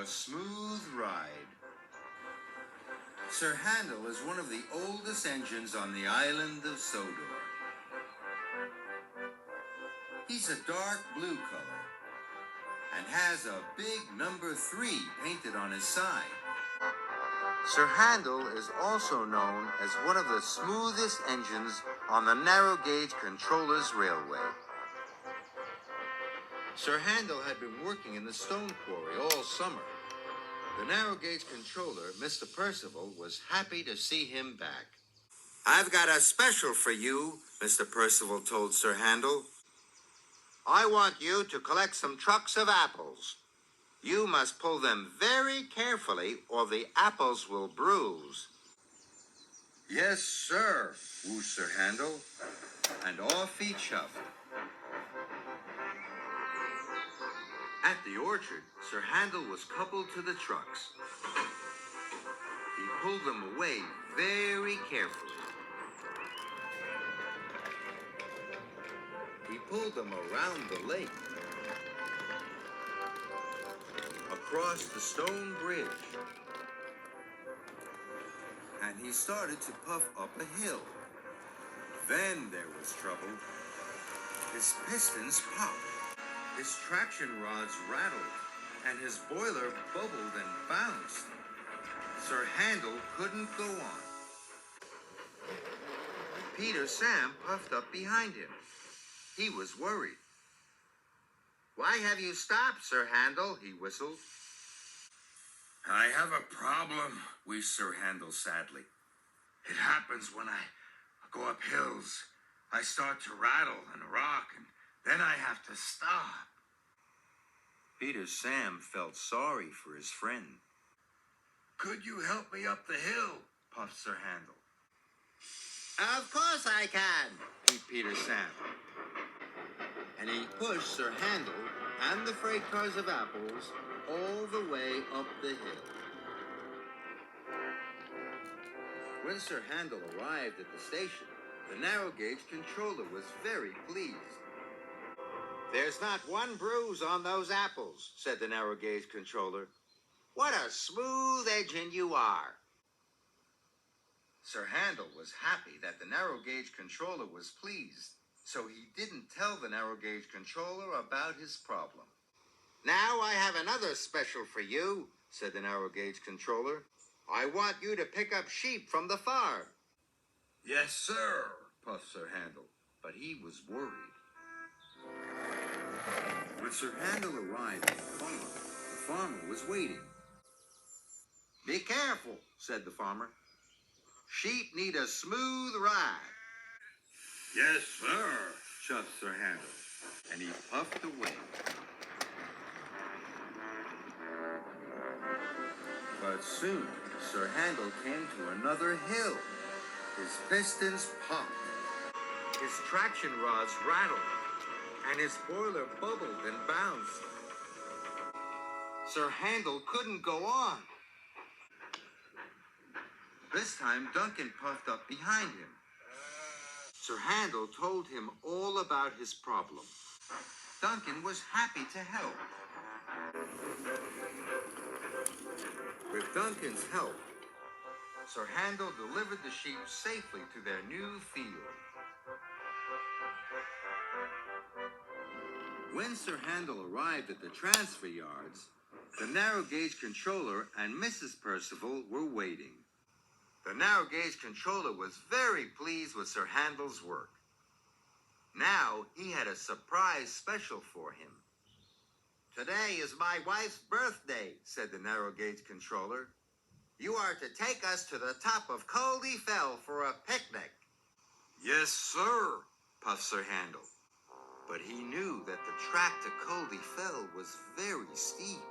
smooth ride. Sir Handel is one of the oldest engines on the island of Sodor. He's a dark blue color and has a big number 3 painted on his side. Sir Handel is also known as one of the smoothest engines on the narrow gauge controllers railway. Sir Handel had been working in the stone quarry all summer. The narrow gauge controller, Mr. Percival, was happy to see him back. "I've got a special for you," Mr. Percival told Sir Handel. "I want you to collect some trucks of apples. You must pull them very carefully or the apples will bruise." "Yes, sir," whooshed Sir Handel, and off he chuffed. At the orchard, Sir Handel was coupled to the trucks. He pulled them away very carefully. He pulled them around the lake, across the stone bridge, and he started to puff up a hill. Then there was trouble. His pistons popped. His traction rods rattled, and his boiler bubbled and bounced. Sir Handel couldn't go on. Peter Sam puffed up behind him. He was worried. "Why have you stopped, Sir Handel?" he whistled. "I have a problem," wheezed Sir Handel sadly. "It happens when I go up hills. I start to rattle and rock, and then I have to stop." Peter Sam felt sorry for his friend. "Could you help me up the hill?" puffed Sir Handel. "Of course I can," beat Peter Sam. And he pushed Sir Handel and the freight cars of apples all the way up the hill. When Sir Handel arrived at the station, the narrow gauge controller was very pleased. "There's not one bruise on those apples," said the narrow gauge controller. "What a smooth engine you are." Sir Handel was happy that the narrow gauge controller was pleased, so he didn't tell the narrow gauge controller about his problem. "Now I have another special for you," said the narrow gauge controller. "I want you to pick up sheep from the farm." "Yes, sir," puffed Sir Handel, but he was worried. When Sir Handel arrived at the farmer was waiting. "Be careful," said the farmer. "Sheep need a smooth ride." "Yes, sir," chuffed Sir Handel, and he puffed away. But soon Sir Handel came to another hill. His pistons popped. His traction rods rattled, and his boiler bubbled and bounced. Sir Handel couldn't go on. This time Duncan puffed up behind him. Sir Handel told him all about his problem. Duncan was happy to help. With Duncan's help, Sir Handel delivered the sheep safely to their new field. When Sir Handel arrived at the transfer yards, the narrow gauge controller and Mrs. Percival were waiting. The narrow gauge controller was very pleased with Sir Handel's work. Now he had a surprise special for him. "Today is my wife's birthday," said the narrow gauge controller. "You are to take us to the top of Coldhefell for a picnic." "Yes, sir," puffed Sir Handel. But he knew that the track to Coldhefell was very steep.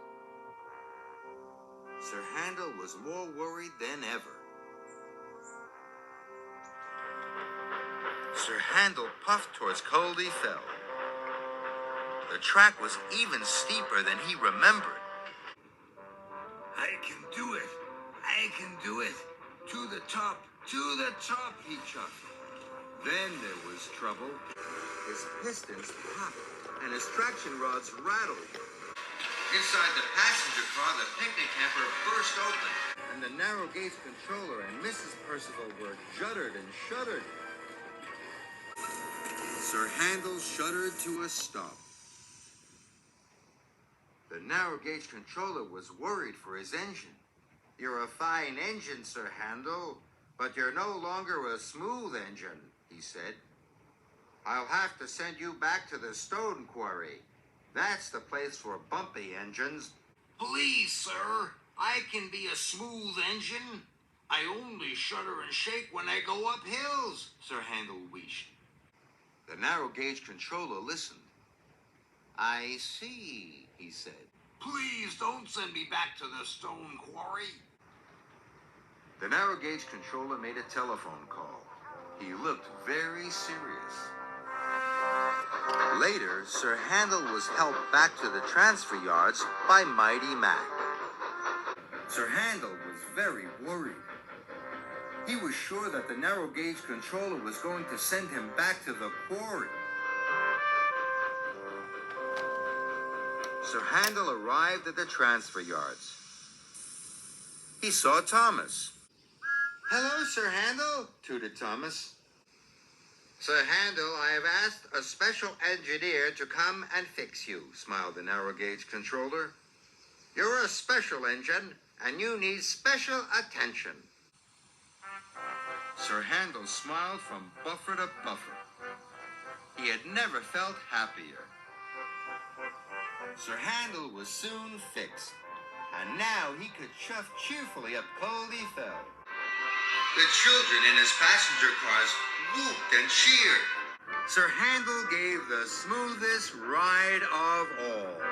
Sir Handel was more worried than ever. Sir Handel puffed towards Coldhefell. The track was even steeper than he remembered. "I can do it! I can do it! To the top! To the top!" he chuffed. Then there was trouble. His pistons popped, and his traction rods rattled. Inside the passenger car, the picnic hamper burst open, and the narrow gauge controller and Mrs. Percival were juddered and shuddered. Sir Handel shuddered to a stop. The narrow gauge controller was worried for his engine. "You're a fine engine, Sir Handel, but you're no longer a smooth engine," he said. "I'll have to send you back to the stone quarry. That's the place for bumpy engines." "Please, sir, I can be a smooth engine. I only shudder and shake when I go up hills," Sir Handel wheezed. The narrow gauge controller listened. "I see," he said. "Please don't send me back to the stone quarry." The narrow gauge controller made a telephone call. He looked very serious. Later, Sir Handel was helped back to the transfer yards by Mighty Mac. Sir Handel was very worried. He was sure that the narrow gauge controller was going to send him back to the quarry. Sir Handel arrived at the transfer yards. He saw Thomas. "Hello, Sir Handel," tooted Thomas. "Sir Handel, I have asked a special engineer to come and fix you," smiled the narrow gauge controller. "You're a special engine, and you need special attention." Sir Handel smiled from buffer to buffer. He had never felt happier. Sir Handel was soon fixed, and now he could chuff cheerfully up Coldhefell. The children in his passenger cars whooped and cheered. Sir Handel gave the smoothest ride of all.